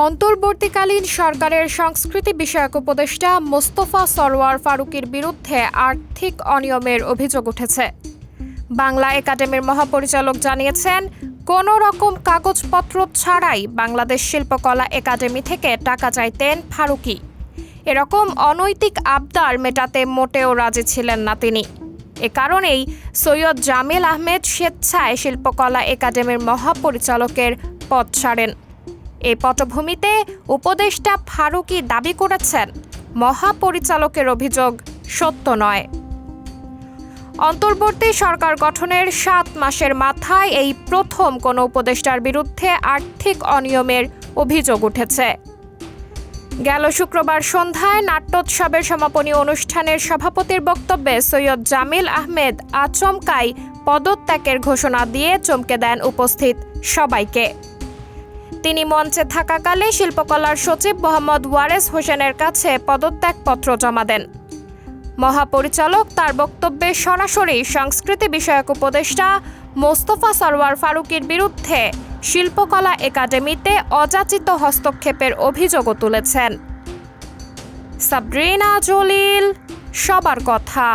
অন্তর্বর্তীকালীন সরকারের সংস্কৃতি বিষয়ক উপদেষ্টা মোস্তফা সরওয়ার ফারুকীর বিরুদ্ধে আর্থিক অনিয়মের অভিযোগ উঠেছে। বাংলা একাডেমির মহাপরিচালক জানিয়েছেন, কোনো রকম কাগজপত্র ছাড়াই বাংলাদেশ শিল্পকলা একাডেমি থেকে টাকা চাইতেন ফারুকী। এরকম অনৈতিক আবদার মেটাতে মোটেও রাজি ছিলেন না তিনি। এ কারণেই সৈয়দ জামিল আহমেদ স্বেচ্ছায় শিল্পকলা একাডেমির মহাপরিচালকের পদ ছাড়েন। এই পটভূমিতে উপদেষ্টা ফারুকী দাবি করেছেন, মহাপরিচালকের অভিযোগ সত্য নয়। অন্তর্বর্তী সরকার গঠনের 7 মাসের মাথায় এই প্রথম কোনো উপদেষ্টার বিরুদ্ধে আর্থিক অনিয়মের অভিযোগ উঠেছে। গেল শুক্রবার সন্ধ্যায় নাট্যোৎসবের সমাপনী অনুষ্ঠানের সভাপতির বক্তব্যে সৈয়দ জামিল আহমেদ আচমকাই পদত্যাগের ঘোষণা দিয়ে চমকে দেন উপস্থিত সবাইকে। তিনি মঞ্চে থাকাকালে শিল্পকলার সচিব মোহাম্মদ ওয়ারেস হোসেনের কাছে পদত্যাগপত্র জমা দেন। মহাপরিচালক তার বক্তব্যে সরাসরি সংস্কৃতি বিষয়ক উপদেষ্টা মোস্তফা সরওয়ার ফারুকীর বিরুদ্ধে শিল্পকলা একাডেমিতে অযাচিত হস্তক্ষেপের অভিযোগও তুলেছেন। সাবরিনা জলিল, সবার কথা।